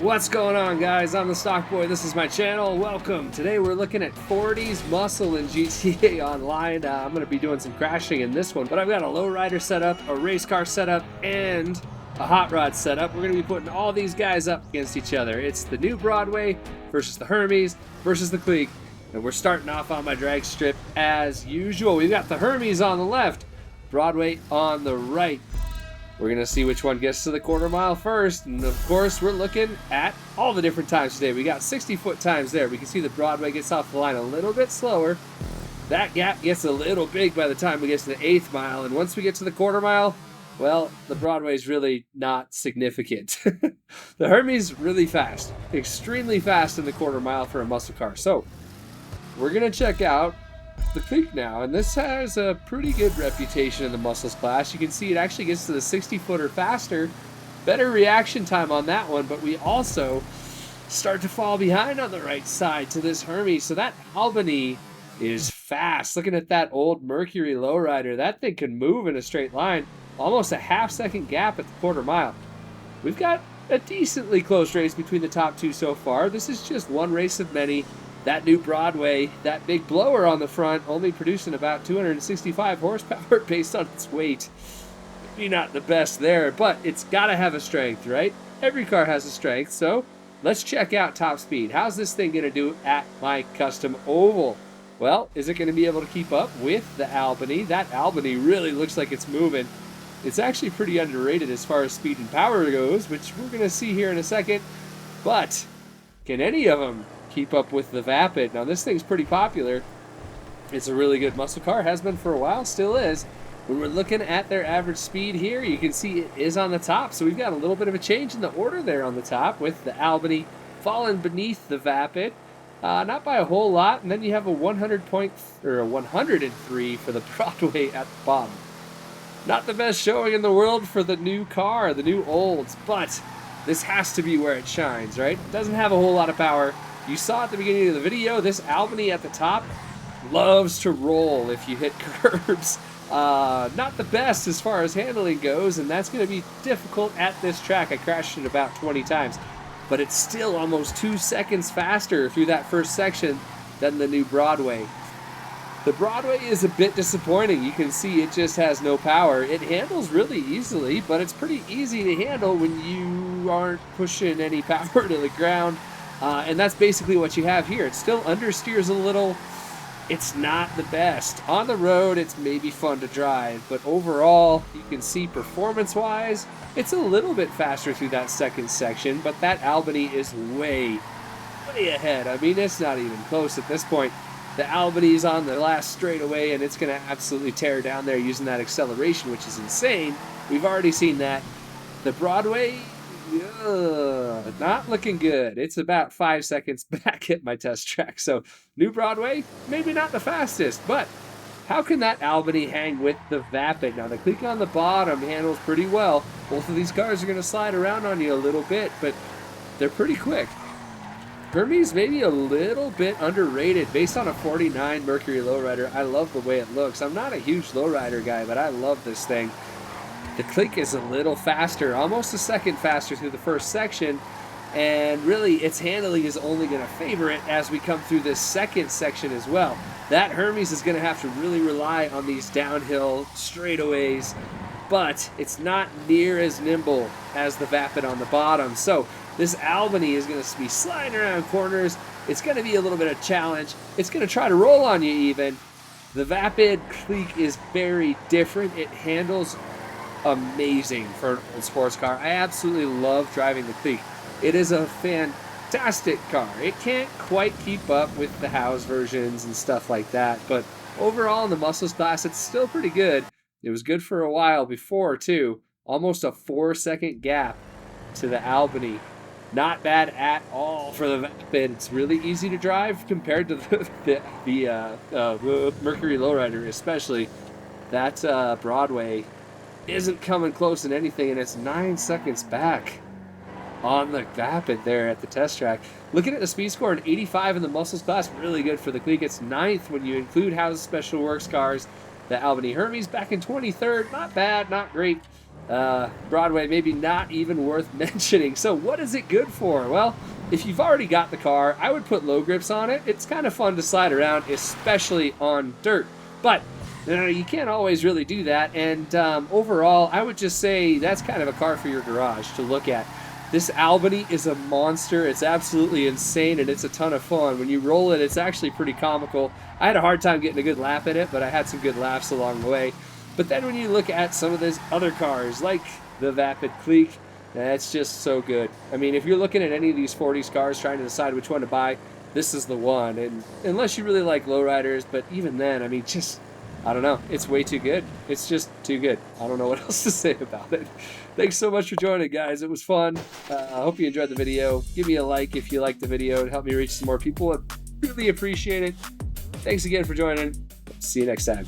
What's going on, guys? I'm the Stock Boy. This is my channel. Welcome. Today we're looking at 40s muscle in GTA Online. I'm going to be doing some crashing in this one, but I've got a lowrider setup, a race car setup, and a hot rod setup. We're going to be putting all these guys up against each other. It's the new Broadway versus the Hermes versus the Clique, and we're starting off on my drag strip as usual. We've got the Hermes on the left, Broadway on the right. We're going to see which one gets to the quarter mile first. And of course, we're looking at all the different times today. We got 60-foot times there. We can see the Broadway gets off the line a little bit slower. That gap gets a little big by the time we get to the 8th mile. And once we get to the quarter mile, well, the Broadway's really not significant. The Hermes really fast, extremely fast in the quarter mile for a muscle car. So we're going to check out the Clique now, and this has a pretty good reputation in the muscles class. You can see it actually gets to the 60-footer faster, better reaction time on that one, but we also start to fall behind on the right side to this Hermes. So that Albany is fast. Looking at that old Mercury Lowrider, that thing can move in a straight line, almost a half-second gap at the quarter mile. We've got a decently close race between the top two so far. This is just one race of many. That new Broadway, that big blower on the front, only producing about 265 horsepower based on its weight. Maybe not the best there, but it's got to have a strength, right? Every car has a strength, so let's check out top speed. How's this thing going to do at my custom oval? Well, is it going to be able to keep up with the Albany? That Albany really looks like it's moving. It's actually pretty underrated as far as speed and power goes, which we're going to see here in a second. But can any of them keep up with the Vapid? Now this thing's pretty popular. It's a really good muscle car, has been for a while, still is. When we're looking at their average speed here, you can see it is on the top, so we've got a little bit of a change in the order there on the top, with the Albany falling beneath the Vapid, not by a whole lot, and then you have a 103 for the Broadway at the bottom. Not the best showing in the world for the new car, the new olds, but this has to be where it shines, right? It doesn't have a whole lot of power. You saw at the beginning of the video, this Albany at the top loves to roll if you hit curbs. Not the best as far as handling goes, and that's going to be difficult at this track. I crashed it about 20 times, but it's still almost 2 seconds faster through that first section than the new Broadway. The Broadway is a bit disappointing. You can see it just has no power. It handles really easily, but it's pretty easy to handle when you aren't pushing any power to the ground. And that's basically what you have here. It still understeers a little. It's not the best. On the road, it's maybe fun to drive, but overall, you can see performance-wise, it's a little bit faster through that second section, but that Albany is way ahead. I mean, it's not even close at this point. The Albany's on the last straightaway, and it's going to absolutely tear down there using that acceleration, which is insane. We've already seen that. The Broadway, not looking good. It's about 5 seconds back at my test track. So new Broadway, maybe not the fastest, but how can that Albany hang with the Vapid? Now the Clique on the bottom handles pretty well. Both of these cars are going to slide around on you a little bit, but they're pretty quick. Hermes maybe a little bit underrated based on a 49 Mercury Lowrider. I love the way it looks. I'm not a huge Lowrider guy, but I love this thing. The Clique is a little faster, almost a second faster through the first section, and really its handling is only going to favor it as we come through this second section as well. That Hermes is going to have to really rely on these downhill straightaways, but it's not near as nimble as the Vapid on the bottom. So this Albany is going to be sliding around corners. It's going to be a little bit of a challenge. It's going to try to roll on you even. The Vapid Clique is very different. It handles amazing for an old sports car. I absolutely love driving the Clique. It is a fantastic car. It can't quite keep up with the house versions and stuff like that, but overall in the muscles class, it's still pretty good. It was good for a while before too. Almost a 4-second gap to the Albany. Not bad at all for the Vapid. It's really easy to drive compared to the Mercury Lowrider, especially. That Broadway isn't coming close in anything, and it's 9 seconds back on the Vapid there at the test track. Looking at the speed score, an 85 in the muscles class, really good for the Clique. It's 9th when you include House Special Works cars. The Albany Hermes back in 23rd, not bad, not great. Broadway, maybe not even worth mentioning. So what is it good for? Well, if you've already got the car, I would put low grips on it. It's kind of fun to slide around, especially on dirt. But you can't always really do that. And overall, I would just say that's kind of a car for your garage to look at. This Albany is a monster. It's absolutely insane, and it's a ton of fun. When you roll it, it's actually pretty comical. I had a hard time getting a good lap in it, but I had some good laughs along the way. But then when you look at some of these other cars, like the Vapid Clique, that's just so good. I mean, if you're looking at any of these 40s cars trying to decide which one to buy, this is the one. And unless you really like lowriders, but even then, I mean, just, I don't know. It's way too good. It's just too good. I don't know what else to say about it. Thanks so much for joining, guys. It was fun. I hope you enjoyed the video. Give me a like if you liked the video and help me reach some more people. I really appreciate it. Thanks again for joining. See you next time.